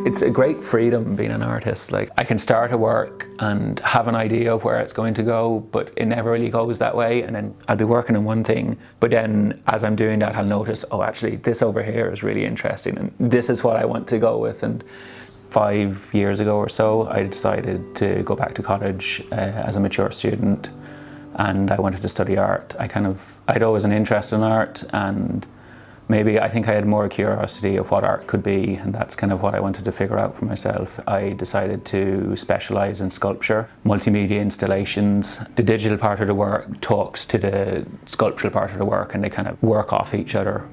It's a great freedom being an artist. Like, I can start a work and have an idea of where it's going to go, but it never really goes that way. And then I'll be working on one thing, but then as I'm doing that, I'll notice, oh, actually this over here is really interesting and this is what I want to go with. And 5 years ago or so, I decided to go back to college as a mature student, and I wanted to study art. I'd always an interest in art, and maybe I think I had more curiosity of what art could be, and that's kind of what I wanted to figure out for myself. I decided to specialise in sculpture, multimedia installations. The digital part of the work talks to the sculptural part of the work, and they kind of work off each other.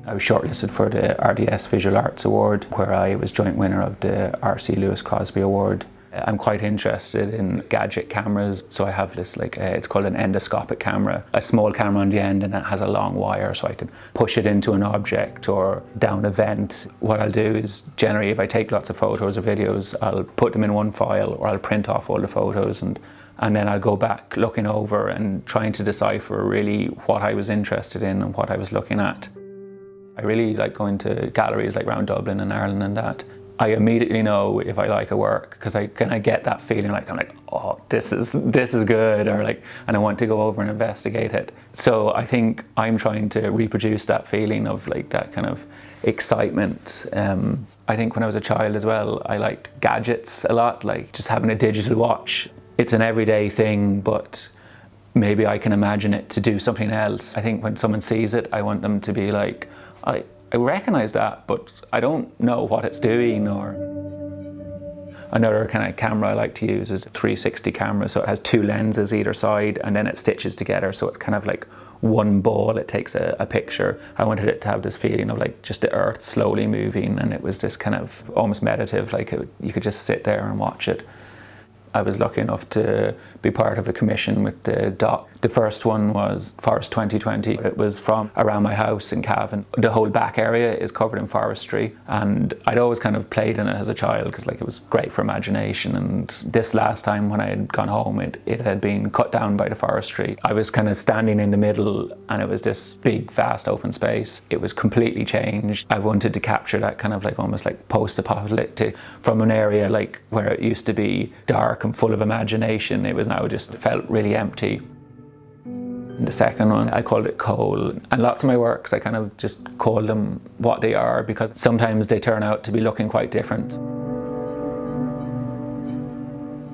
I was shortlisted for the RDS Visual Arts Award, where I was joint winner of the RC Lewis Crosby Award. I'm quite interested in gadget cameras, so I have this it's called an endoscopic camera, a small camera on the end, and it has a long wire so I can push it into an object or down a vent. What I'll do is generally, if I take lots of photos or videos, I'll put them in one file, or I'll print off all the photos, and then I'll go back looking over and trying to decipher really what I was interested in and what I was looking at. I really like going to galleries like around Dublin and Ireland and that. I immediately know if I like a work, because I kind of get that feeling I'm like, oh, this is good, or and I want to go over and investigate it. So I think I'm trying to reproduce that feeling of that kind of excitement. I think when I was a child as well, I liked gadgets a lot, like just having a digital watch. It's an everyday thing, but maybe I can imagine it to do something else. I think when someone sees it, I want them to be like, I recognize that, but I don't know what it's doing. Or another kind of camera I like to use is a 360 camera. So it has two lenses either side, and then it stitches together. So it's kind of like one ball, it takes a picture. I wanted it to have this feeling of just the earth slowly moving, and it was this kind of almost meditative, you could just sit there and watch it. I was lucky enough to be part of a commission with the doc. The first one was Forest 2020. It was from around my house in Cavan. The whole back area is covered in forestry, and I'd always kind of played in it as a child because it was great for imagination. And this last time when I had gone home, it had been cut down by the forestry. I was kind of standing in the middle, and it was this big vast open space. It was completely changed. I wanted to capture that kind of almost post-apocalyptic, from an area where it used to be dark and full of imagination. It was now just felt really empty. The second one, I called it Coal. And lots of my works, I kind of just call them what they are, because sometimes they turn out to be looking quite different.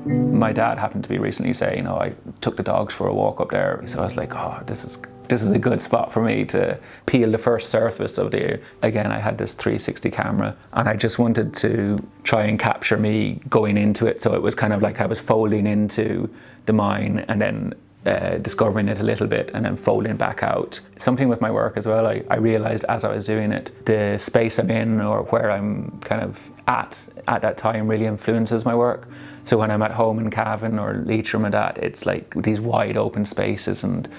My dad happened to be recently saying, I took the dogs for a walk up there. So I was like, oh, this is a good spot for me to peel the first surface of the, again, I had this 360 camera, and I just wanted to try and capture me going into it. So it was kind of like I was folding into the mine and then discovering it a little bit and then folding back out. Something with my work as well, I realized as I was doing it, the space I'm in or where I'm kind of at that time really influences my work. So when I'm at home in Cavan or Leitrim and that, it's these wide open spaces and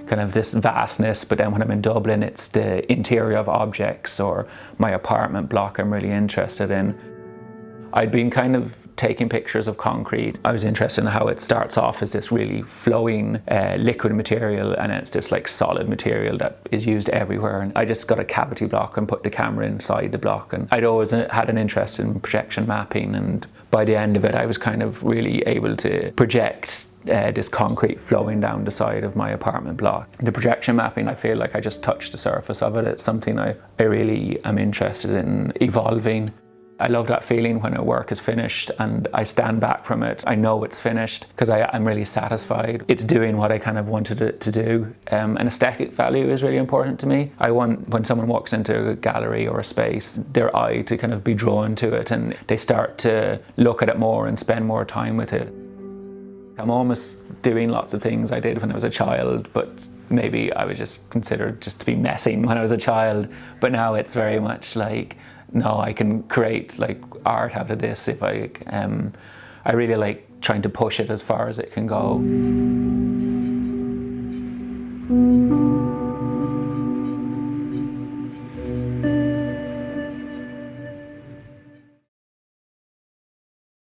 kind of this vastness, but then when I'm in Dublin, it's the interior of objects or my apartment block I'm really interested in. I'd been kind of taking pictures of concrete. I was interested in how it starts off as this really flowing liquid material, and it's this solid material that is used everywhere. And I just got a cavity block and put the camera inside the block. And I'd always had an interest in projection mapping, and by the end of it, I was kind of really able to project this concrete flowing down the side of my apartment block. The projection mapping, I feel like I just touched the surface of it. It's something I really am interested in evolving. I love that feeling when a work is finished and I stand back from it. I know it's finished because I'm really satisfied. It's doing what I kind of wanted it to do. An aesthetic value is really important to me. I want, when someone walks into a gallery or a space, their eye to kind of be drawn to it, and they start to look at it more and spend more time with it. I'm almost doing lots of things I did when I was a child, but maybe I was just considered just to be messing when I was a child. But now it's very much no, I can create art out of this if I really like trying to push it as far as it can go.